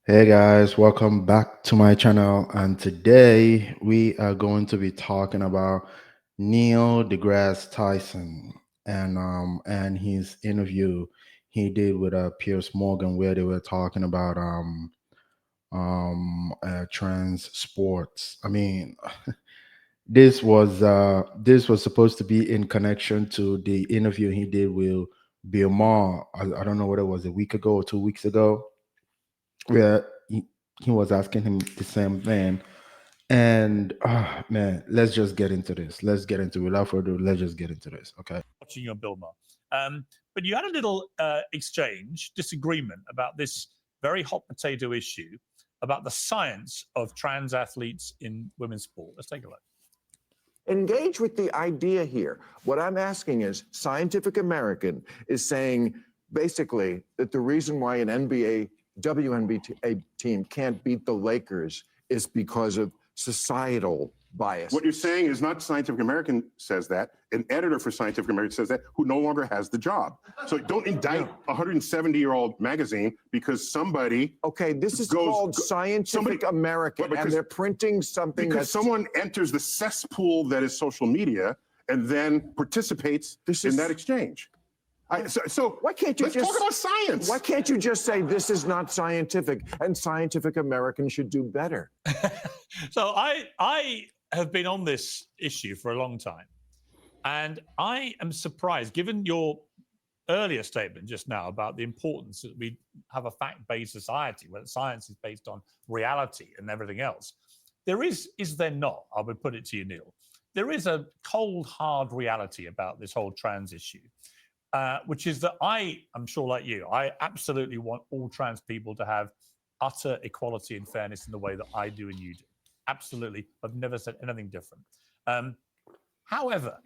Hey guys, welcome back to my channel. And today we are going to be talking about Neil deGrasse Tyson and his interview he did with Pierce Morgan, where they were talking about trans sports. I mean, this was supposed to be in connection to the interview he did with Bill Maher. I don't know what it was, a week ago or 2 weeks ago, where he was asking him the same thing. And man, let's just get into this. Let's get into Without further ado, let's just get into this. Okay. Watching your Bill Maher. But you had a little exchange, disagreement about this very hot potato issue about the science of trans athletes in women's sport. Let's take a look. Engage with the idea here. What I'm asking is Scientific American is saying basically that the reason why an WNBA team can't beat the Lakers is because of societal bias. What you're saying is not Scientific American says that. An editor for Scientific American says that, who no longer has the job. So don't indict a 170-year-old magazine because somebody. Okay, this is called Scientific American, and they're printing something because someone enters the cesspool that is social media and then participates in that exchange. So why can't you let's just talk about science? Why can't you just say this is not scientific and Scientific American should do better? So I have been on this issue for a long time, and I am surprised, given your earlier statement just now about the importance that we have a fact-based society where science is based on reality and everything else. Is there not? I would put it to you, Neil. There is a cold, hard reality about this whole trans issue. Which is that I'm sure like you, I absolutely want all trans people to have utter equality and fairness in the way that I do and you do. Absolutely. I've never said anything different. However,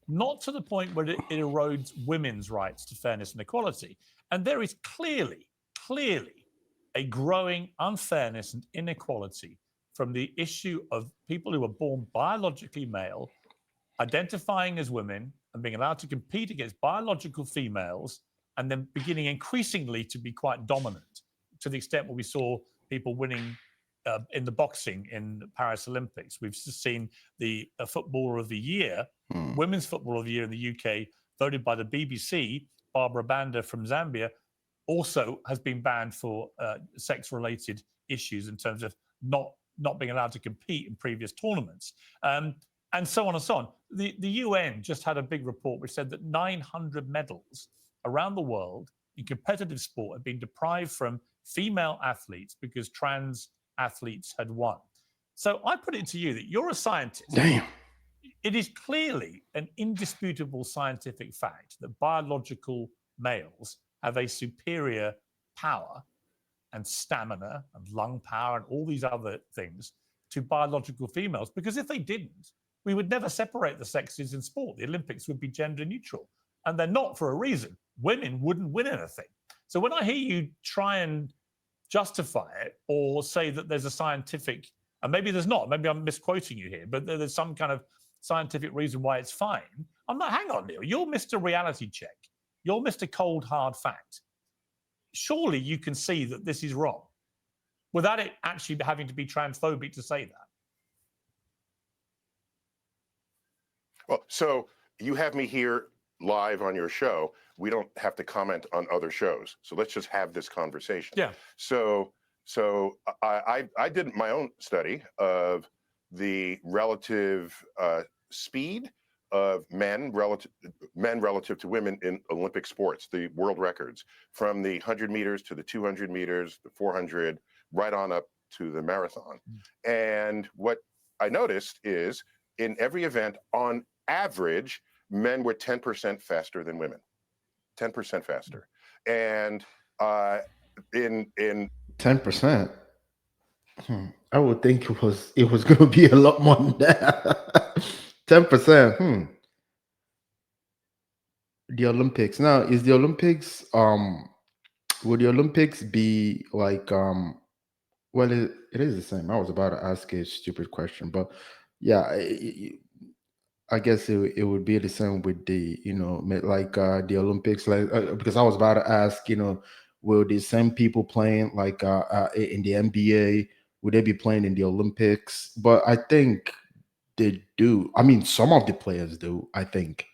not to the point where it erodes women's rights to fairness and equality. And there is clearly a growing unfairness and inequality from the issue of people who are born biologically male, identifying as women, and being allowed to compete against biological females, and then beginning increasingly to be quite dominant, to the extent where we saw people winning in the boxing in Paris Olympics. We've seen the Footballer of the Year, Women's Footballer of the Year in the UK, voted by the BBC, Barbara Banda from Zambia, also has been banned for sex-related issues in terms of not being allowed to compete in previous tournaments. And so on and so on. The UN just had a big report which said that 900 medals around the world in competitive sport have been deprived from female athletes because trans athletes had won. So I put it to you that you're a scientist. Damn. It is clearly an indisputable scientific fact that biological males have a superior power and stamina and lung power and all these other things to biological females, because if they didn't, we would never separate the sexes in sport. The Olympics would be gender neutral. And they're not for a reason. Women wouldn't win anything. So when I hear you try and justify it or say that there's a scientific, and maybe there's not, maybe I'm misquoting you here, but there's some kind of scientific reason why it's fine. I'm like, hang on, Neil, you're Mr. Reality Check. You're Mr. Cold Hard Fact. Surely you can see that this is wrong without it actually having to be transphobic to say that. Well, so you have me here live on your show. We don't have to comment on other shows. So let's just have this conversation. Yeah. So I did my own study of the relative speed of men relative to women in Olympic sports, the world records, from the 100 meters to the 200 meters, the 400, right on up to the marathon. And what I noticed is in every event, on average, men were 10% faster than women, 10% faster. And in 10%. I would think it was going to be a lot more than that. 10%. The Olympics. Now, is the Olympics would the Olympics be like well, it is the same. I was about to ask a stupid question, but yeah, I guess it would be the same with the like the Olympics, like because I was about to ask, will the same people playing like in the NBA, would they be playing in the Olympics? But I think they do. I mean, some of the players do, I think.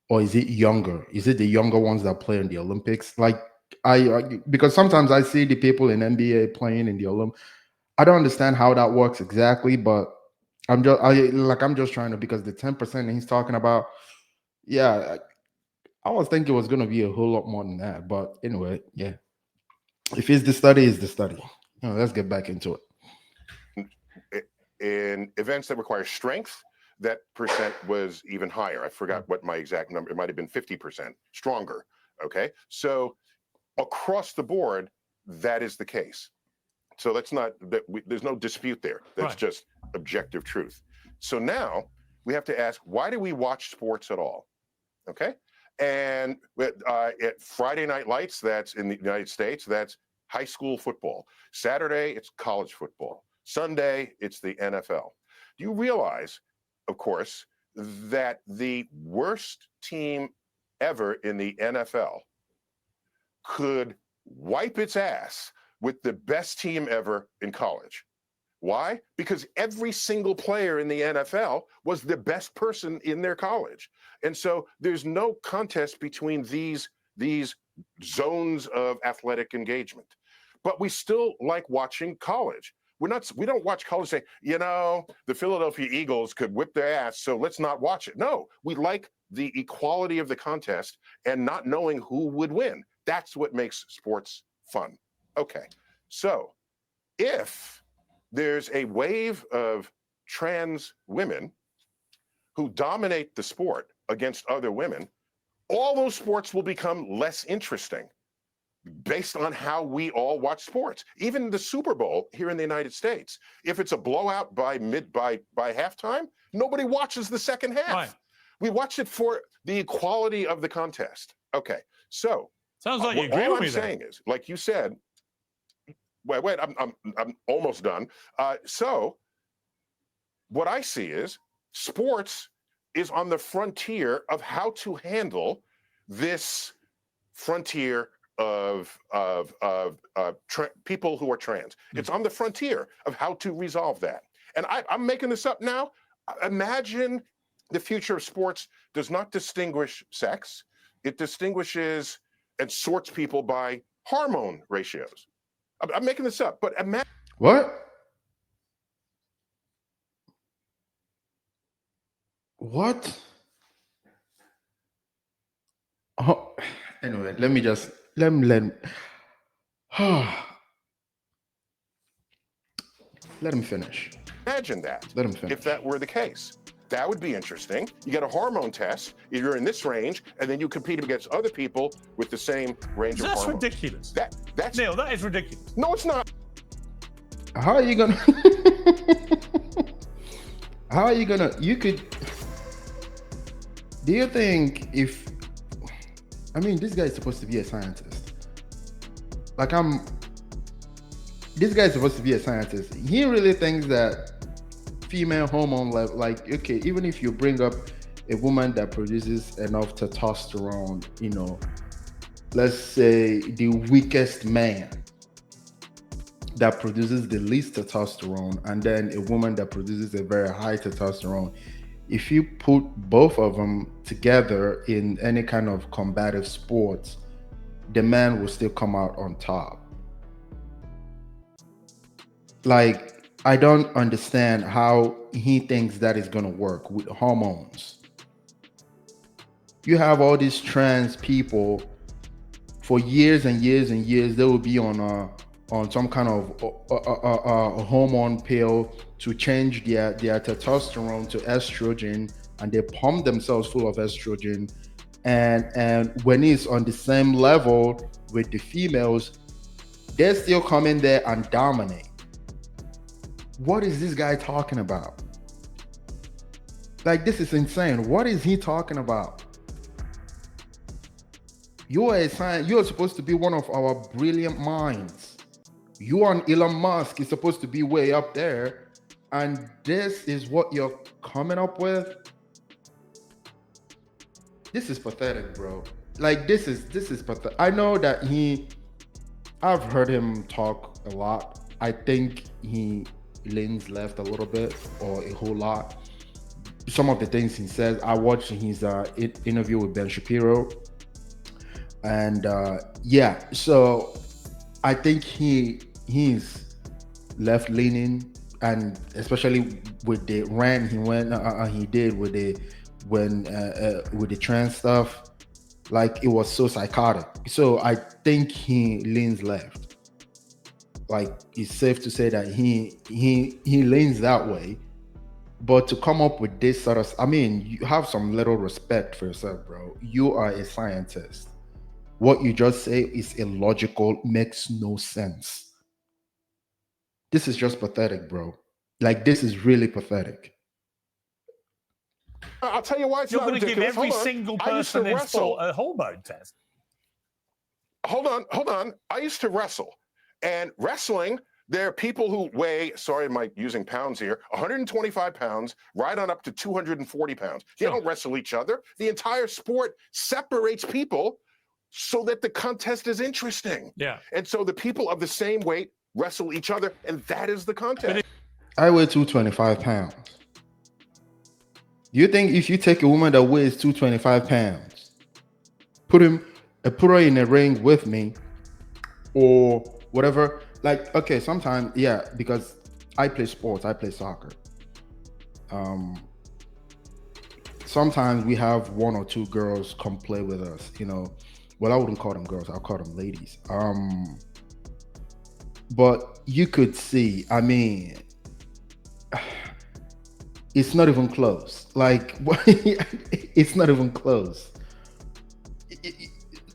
Or is it younger? Is it the younger ones that play in the Olympics? Like because sometimes I see the people in NBA playing in the Olympics. I don't understand how that works exactly, but I'm just trying to, because the 10% he's talking about, yeah, I was thinking it was gonna be a whole lot more than that. But anyway, yeah. If it's the study, it's the study. Let's get back into it. In events that require strength, that percent was even higher. I forgot what my exact number. It might have been 50% stronger. Okay, so across the board, that is the case. So that's not that. There's no dispute there. That's Right. just objective truth. So now we have to ask, why do we watch sports at all? Okay, and at Friday Night Lights, that's in the United States, that's high school football. Saturday, it's college football. Sunday, it's the NFL. Do you realize, of course, that the worst team ever in the NFL could wipe its ass with the best team ever in college? Why? Because every single player in the NFL was the best person in their college. And so there's no contest between these zones of athletic engagement. But we still like watching college. We don't watch college saying, the Philadelphia Eagles could whip their ass, so let's not watch it. No, we like the equality of the contest and not knowing who would win. That's what makes sports fun. Okay, so if there's a wave of trans women who dominate the sport against other women, all those sports will become less interesting based on how we all watch sports. Even the Super Bowl here in the United States, if it's a blowout by halftime, nobody watches the second half. Right. We watch it for the equality of the contest. Okay, so Sounds like you agree all with I'm me saying is, like you said, wait, I'm almost done. So what I see is sports is on the frontier of how to handle this frontier of people who are trans. It's on the frontier of how to resolve that. And I'm making this up now. Imagine the future of sports does not distinguish sex. It distinguishes and sorts people by hormone ratios. I'm making this up, but imagine. What? What? Oh, anyway, let me let him let him finish. Imagine that. Let him finish. If that were the case, that would be interesting. You get a hormone test, you're in this range, and then you compete against other people with the same range of That's hormones. ridiculous. That's Neil, that is ridiculous. No, it's not. How are you gonna? How are you gonna? You could. Do you think if? I mean, this guy is supposed to be a scientist. This guy is supposed to be a scientist. He really thinks that female hormone level, like, okay, even if you bring up a woman that produces enough testosterone, let's say the weakest man that produces the least testosterone, and then a woman that produces a very high testosterone, if you put both of them together in any kind of combative sports, the man will still come out on top. Like, I don't understand how he thinks that is going to work with hormones. You have all these trans people for years and years and years. They will be on some kind of a hormone pill to change their testosterone to estrogen, and they pump themselves full of estrogen. And when it's on the same level with the females, they still come in there and dominate. What is this guy talking about? Like, this is insane. What is he talking about? You are a scientist. You are supposed to be one of our brilliant minds. You and Elon Musk is supposed to be way up there, and this is what you're coming up with. This is pathetic, bro. Like, this is pathetic. I know that he I've heard him talk a lot. I think he leans left a little bit or a whole lot. Some of the things he says, I watched his interview with Ben Shapiro, and yeah, so I think he's left leaning, and especially with the rant he did with the with the trans stuff, like it was so psychotic. So I think he leans left. Like it's safe to say that he leans that way. But to come up with this sort of, I mean, you have some little respect for yourself, bro. You are a scientist. What you just say is illogical, makes no sense. This is just pathetic, bro. Like this is really pathetic. I'll tell you why it's You're not going to give ridiculous. every Hold on. single I used to person in wrestle. sport a hormone test. Hold on. I used to wrestle. And wrestling, there are people who weigh, sorry, am I using pounds here, 125 pounds, right on up to 240 pounds. They Sure. don't wrestle each other. The entire sport separates people so that the contest is interesting. Yeah. And so the people of the same weight wrestle each other, and that is the contest. I weigh 225 pounds. Do you think if you take a woman that weighs 225 pounds, put her in a ring with me or whatever, like, okay, sometimes, yeah, because I play sports, I play soccer. Sometimes we have one or two girls come play with us, you know. Well, I wouldn't call them girls, I'll call them ladies. But you could see, I mean, it's not even close. Like, it's not even close.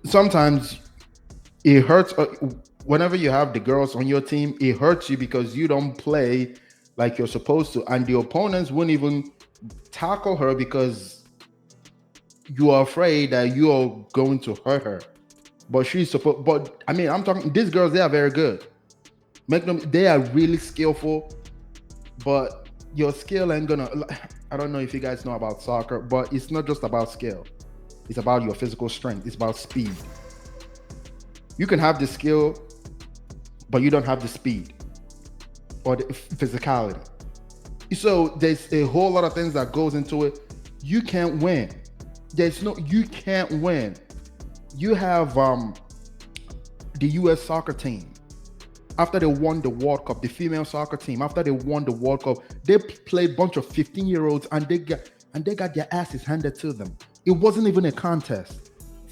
Sometimes it hurts. Whenever you have the girls on your team, it hurts you because you don't play like you're supposed to, and the opponents won't even tackle her because you are afraid that you are going to hurt her. But she's supposed. But I mean, I'm talking. These girls, they are very good. Make them. They are really skillful, but your skill ain't gonna. I don't know if you guys know about soccer, but it's not just about skill. It's about your physical strength. It's about speed. You can have the skill, but you don't have the speed or the physicality. So there's a whole lot of things that goes into it. You can't win. You can't win. You have the US soccer team. After they won the World Cup, the female soccer team, after they won the World Cup, they played a bunch of 15-year-olds and they got their asses handed to them. It wasn't even a contest.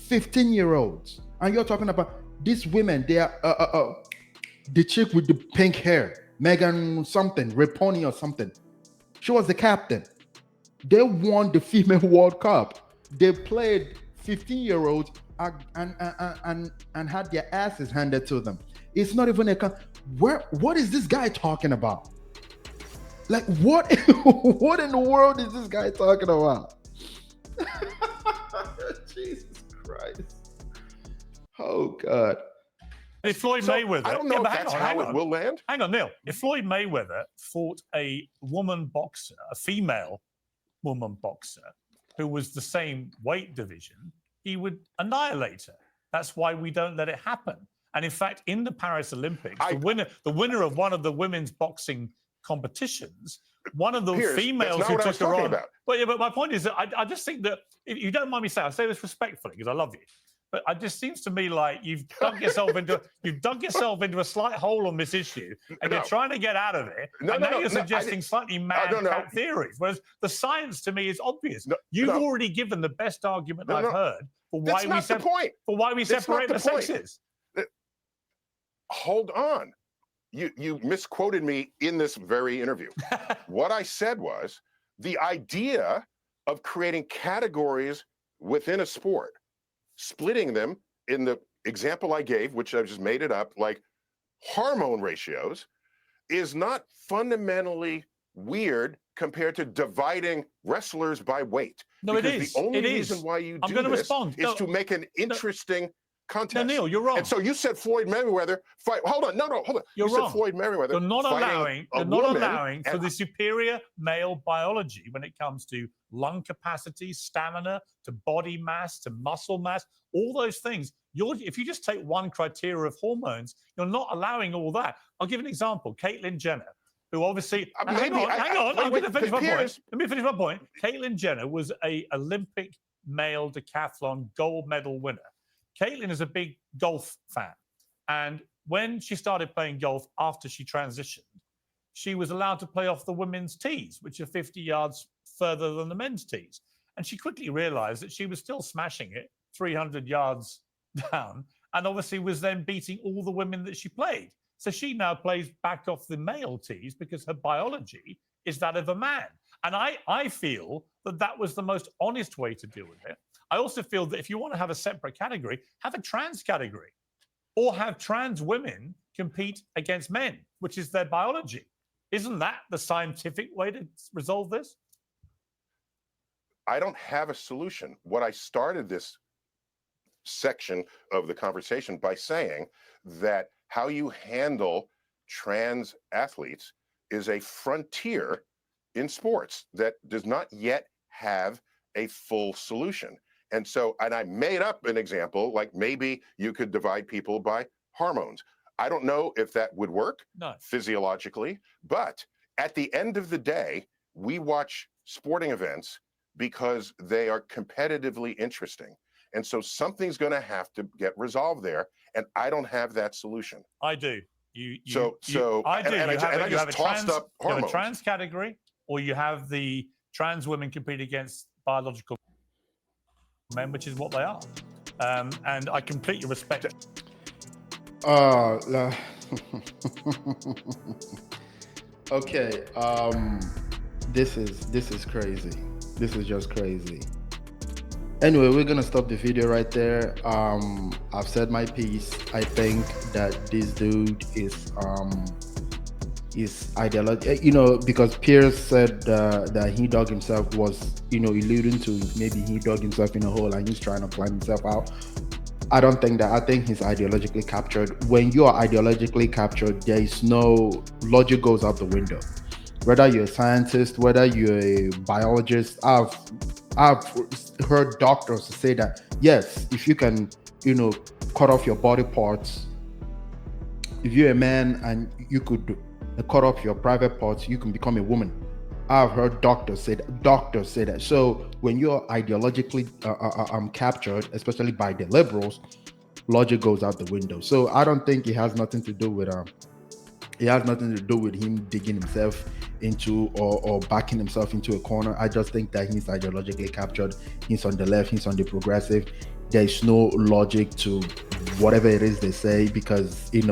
15-year-olds. And you're talking about these women, they are the chick with the pink hair, Megan something, Raponi or something. She was the captain. They won the female World Cup. They played 15-year-olds and had their asses handed to them. It's not even what is this guy talking about? Like what what in the world is this guy talking about? Jesus Christ. Oh God. If Floyd Mayweather, I don't know if that's how it will land. Hang on, Neil. If Floyd Mayweather fought a woman boxer, a female woman boxer, who was the same weight division, he would annihilate her. That's why we don't let it happen. And in fact, in the Paris Olympics, the winner of one of the women's boxing competitions, one of the females who took her on. But my point is that I just think that, if you don't mind me saying, I say this respectfully because I love you. But it just seems to me like you've dug yourself into a slight hole on this issue, and you're trying to get out of it. And now you're suggesting slightly mad theories, whereas the science to me is obvious. You've already given the best argument I've heard for why we separate the sexes. Hold on, you misquoted me in this very interview. What I said was the idea of creating categories within a sport, splitting them in the example I gave, which I just made it up, like hormone ratios, is not fundamentally weird compared to dividing wrestlers by weight. No, because it is. The only reason why you do this is to make an interesting contest. No, Neil, you're wrong. And so you said Floyd Mayweather fight. Hold on. You're wrong. Said Floyd Mayweather. You're not allowing for the superior male biology when it comes to lung capacity, stamina, to body mass, to muscle mass, all those things. if you just take one criteria of hormones, you're not allowing all that. I'll give an example. Caitlyn Jenner, who obviously, hang on, I'm going to finish my point. Let me finish my point. Caitlyn Jenner was a Olympic male decathlon gold medal winner. Caitlyn is a big golf fan. And when she started playing golf after she transitioned, she was allowed to play off the women's tees, which are 50 yards further than the men's tees. And she quickly realized that she was still smashing it 300 yards down, and obviously was then beating all the women that she played. So she now plays back off the male tees because her biology is that of a man. And I feel that that was the most honest way to deal with it. I also feel that if you want to have a separate category, have a trans category, or have trans women compete against men, which is their biology. Isn't that the scientific way to resolve this? I don't have a solution. What I started this section of the conversation by saying that how you handle trans athletes is a frontier in sports that does not yet have a full solution. And so, and I made up an example, like maybe you could divide people by hormones. I don't know if that would work physiologically, but at the end of the day, we watch sporting events because they are competitively interesting. And so something's going to have to get resolved there. And I don't have that solution. I do. I do. And I just tossed up hormones. You have a trans category, or you have the trans women compete against biological men, which is what they are. And I completely respect it. Okay. This is crazy. This is just crazy. Anyway, we're gonna stop the video right there. I've said my piece. I think that this dude is ideology. Because Pierce said that he dug himself was, alluding to maybe he dug himself in a hole and he's trying to climb himself out. I don't think that. I think he's ideologically captured. When you are ideologically captured, there is no logic, goes out the window. Whether you're a scientist, whether you're a biologist, I've heard doctors say that, yes, if you can, cut off your body parts, if you're a man and you could cut off your private parts, you can become a woman. I've heard doctors say that. So when you're ideologically captured, especially by the liberals, logic goes out the window. So I don't think it has nothing to do with him digging himself into or backing himself into a corner. I just think that he's ideologically captured. He's on the left, he's on the progressive. There's no logic to whatever it is they say, because this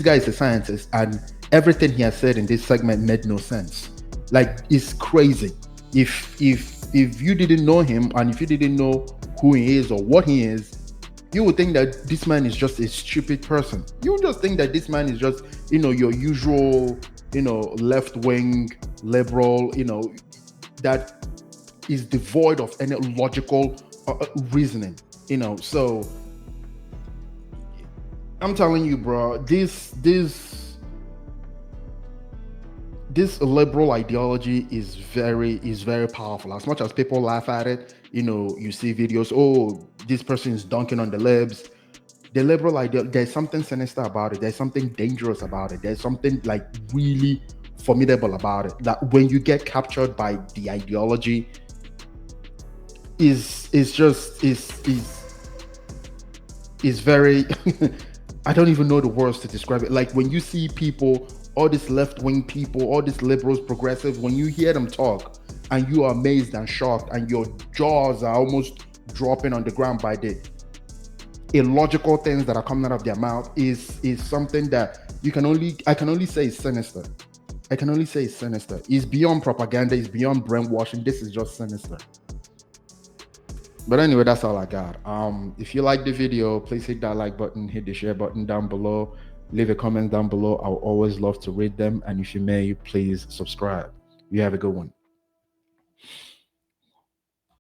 guy is a scientist and everything he has said in this segment made no sense. Like, it's crazy. If you didn't know him and if you didn't know who he is or what he is, you would think that this man is just a stupid person. You would just think that this man is just, your usual, left-wing liberal, that is devoid of any logical reasoning, So I'm telling you, bro, this liberal ideology is very powerful. As much as people laugh at it, you see videos, oh, this person is dunking on the libs. The liberal idea, there's something sinister about it. There's something dangerous about it. There's something like really formidable about it. That when you get captured by the ideology, is very I don't even know the words to describe it. Like, when you see people, all these left-wing people, all these liberals, progressives, when you hear them talk and you are amazed and shocked and your jaws are almost dropping on the ground by the illogical things that are coming out of their mouth, is something that I can only say is sinister. I can only say it's sinister. It's beyond propaganda, it's beyond brainwashing. This is just sinister. But anyway, that's all I got. If you like the video, please hit that like button, hit the share button down below, leave a comment down below. I'll always love to read them. And if you may, please subscribe. You have a good one.